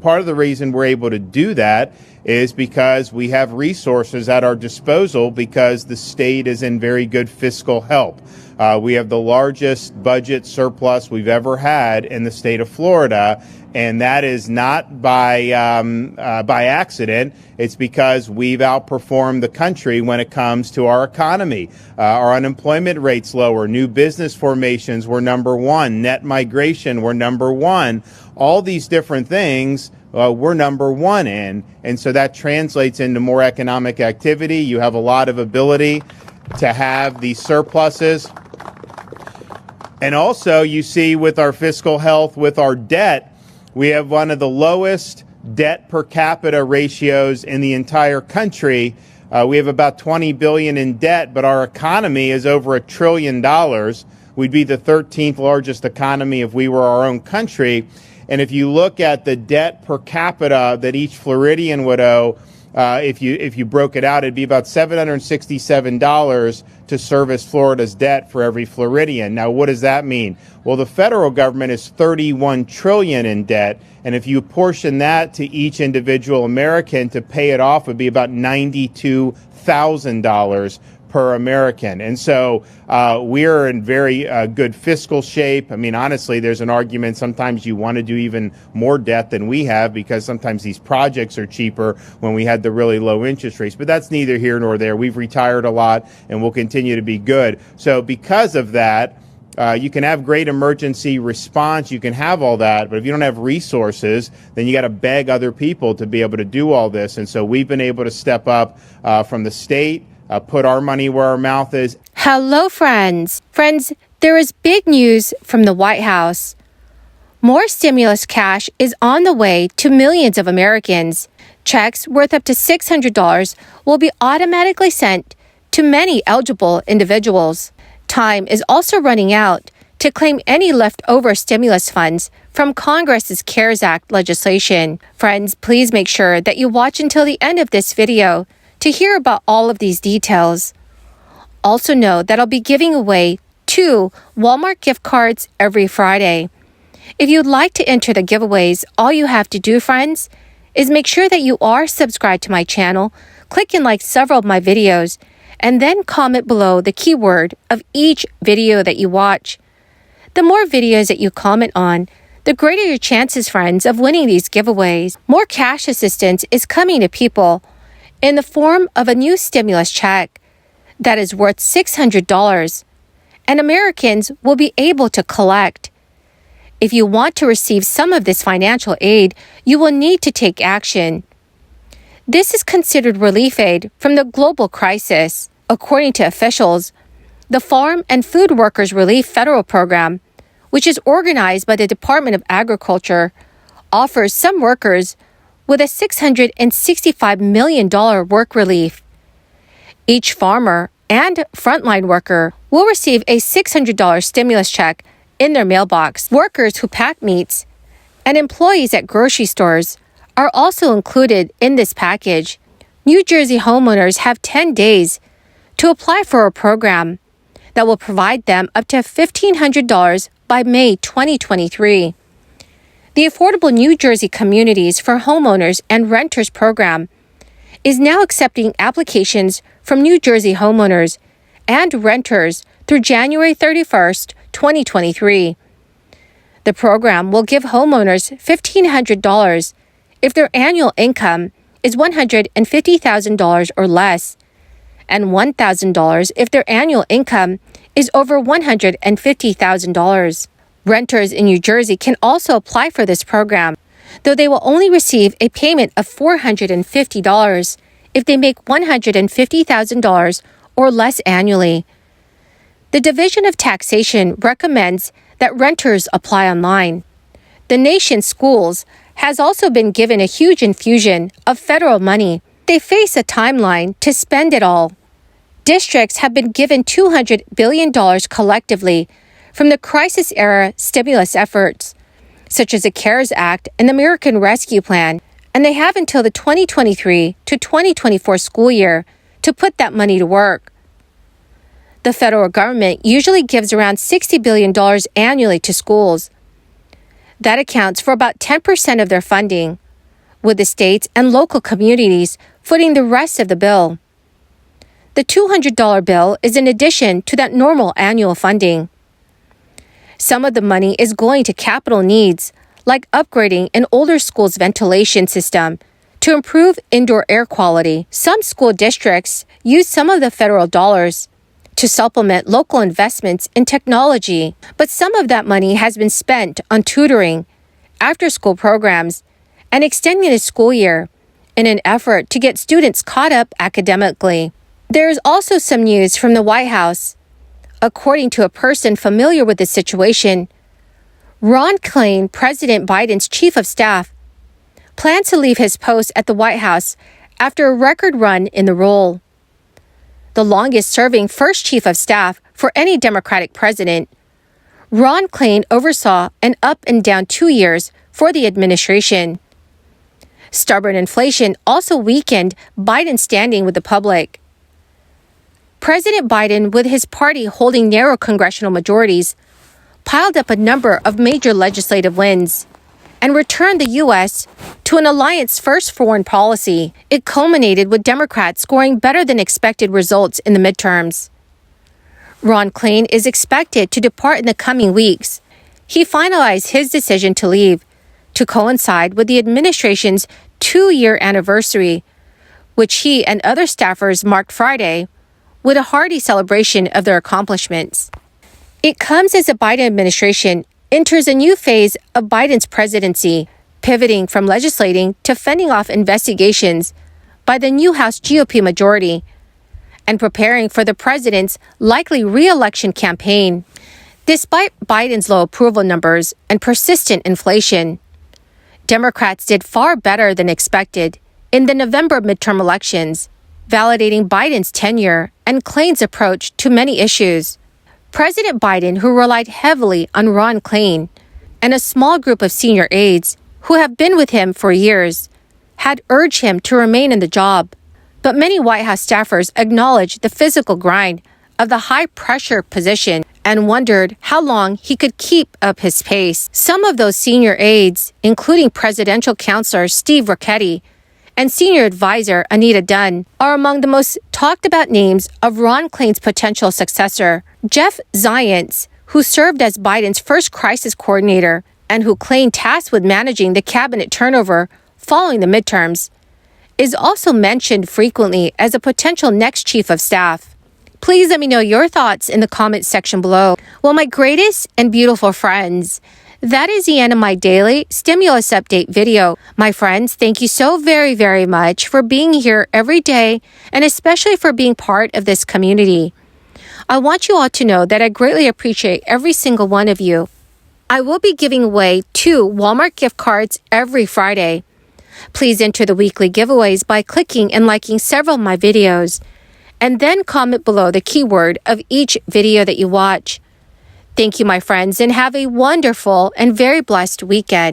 part of the reason we're able to do that is because we have resources at our disposal because the state is in very good fiscal health. We have the largest budget surplus we've ever had in the state of Florida, and that is not by accident. It's because we've outperformed the country when it comes to our economy. Our unemployment rate's lower. New business formations were number one. Net migration were number one. All these different things we're number one in. And so that translates into more economic activity. You have a lot of ability to have these surpluses. And also, you see with our fiscal health, with our debt, we have one of the lowest debt per capita ratios in the entire country. We have about $20 billion in debt, but our economy is over $1 trillion. We'd be the 13th largest economy if we were our own country. And if you look at the debt per capita that each Floridian would owe, if you broke it out, it'd be about $767 to service Florida's debt for every Floridian. Now, what does that mean? Well, the federal government is $31 trillion in debt, and if you portion that to each individual American to pay it off, would be about $92,000 per American. And so we're in very good fiscal shape. I mean, honestly, there's an argument sometimes you want to do even more debt than we have because sometimes these projects are cheaper when we had the really low interest rates. But that's neither here nor there. We've retired a lot and we'll continue to be good. So because of that, you can have great emergency response. You can have all that. But if you don't have resources, then you got to beg other people to be able to do all this. And so we've been able to step up from the state, put our money where our mouth is. Hello, friends. Friends, there is big news from the White House. More stimulus cash is on the way to millions of Americans. Checks worth up to $600 will be automatically sent to many eligible individuals. Time is also running out to claim any leftover stimulus funds from Congress's CARES Act legislation. Friends, please make sure that you watch until the end of this video to hear about all of these details. Also know that I'll be giving away 2 Walmart gift cards every Friday. If you'd like to enter the giveaways, all you have to do, friends, is make sure that you are subscribed to my channel, click and like several of my videos, and then comment below the keyword of each video that you watch. The more videos that you comment on, the greater your chances, friends, of winning these giveaways. More cash assistance is coming to people in the form of a new stimulus check that is worth $600, and Americans will be able to collect. If you want to receive some of this financial aid, you will need to take action. This is considered relief aid from the global crisis. According to officials, the Farm and Food Workers Relief Federal Program, which is organized by the Department of Agriculture, offers some workers with a $665 million work relief. Each farmer and frontline worker will receive a $600 stimulus check in their mailbox. Workers who pack meats and employees at grocery stores are also included in this package. New Jersey homeowners have 10 days to apply for a program that will provide them up to $1,500 by May 2023. The Affordable New Jersey Communities for Homeowners and Renters program is now accepting applications from New Jersey homeowners and renters through January 31st, 2023. The program will give homeowners $1,500 if their annual income is $150,000 or less, and $1,000 if their annual income is over $150,000. Renters in New Jersey can also apply for this program, though they will only receive a payment of $450 if they make $150,000 or less annually. The Division of Taxation recommends that renters apply online. The nation's schools has also been given a huge infusion of federal money. They face a timeline to spend it all. Districts have been given $200 billion collectively from the crisis-era stimulus efforts, such as the CARES Act and the American Rescue Plan, and they have until the 2023 to 2024 school year to put that money to work. The federal government usually gives around $60 billion annually to schools. That accounts for about 10% of their funding. with the states and local communities footing the rest of the bill. The $200 bill is in addition to that normal annual funding. Some of the money is going to capital needs, like upgrading an older school's ventilation system to improve indoor air quality. Some school districts use some of the federal dollars to supplement local investments in technology, but some of that money has been spent on tutoring, after-school programs, and extending the school year in an effort to get students caught up academically. There is also some news from the White House. According to a person familiar with the situation, Ron Klain, President Biden's chief of staff, plans to leave his post at the White House after a record run in the role. The longest-serving first chief of staff for any Democratic president, Ron Klain oversaw an up and down 2 years for the administration. Stubborn inflation also weakened Biden's standing with the public. President Biden, with his party holding narrow congressional majorities, piled up a number of major legislative wins and returned the U.S. to an alliance-first foreign policy. It culminated with Democrats scoring better than expected results in the midterms. Ron Klain is expected to depart in the coming weeks. He finalized his decision to leave to coincide with the administration's 2-year anniversary, which he and other staffers marked Friday with a hearty celebration of their accomplishments. It comes as the Biden administration enters a new phase of Biden's presidency, pivoting from legislating to fending off investigations by the new House GOP majority and preparing for the president's likely re-election campaign. Despite Biden's low approval numbers and persistent inflation, Democrats did far better than expected in the November midterm elections, validating Biden's tenure and Klain's approach to many issues. President Biden, who relied heavily on Ron Klain and a small group of senior aides who have been with him for years, had urged him to remain in the job. But many White House staffers acknowledged the physical grind of the high-pressure position and wondered how long he could keep up his pace. Some of those senior aides, including presidential counselor Steve Ricchetti and senior advisor Anita Dunn, are among the most talked about names of Ron Klain's potential successor. Jeff Zients, who served as Biden's first crisis coordinator and who Klain tasked with managing the cabinet turnover following the midterms, is also mentioned frequently as a potential next chief of staff. Please let me know your thoughts in the comments section below. Well, my greatest and beautiful friends, that is the end of my daily stimulus update video. My friends, thank you so very, very much for being here every day and especially for being part of this community. I want you all to know that I greatly appreciate every single one of you. I will be giving away 2 Walmart gift cards every Friday. Please enter the weekly giveaways by clicking and liking several of my videos, and then comment below the keyword of each video that you watch. Thank you, my friends, and have a wonderful and very blessed weekend.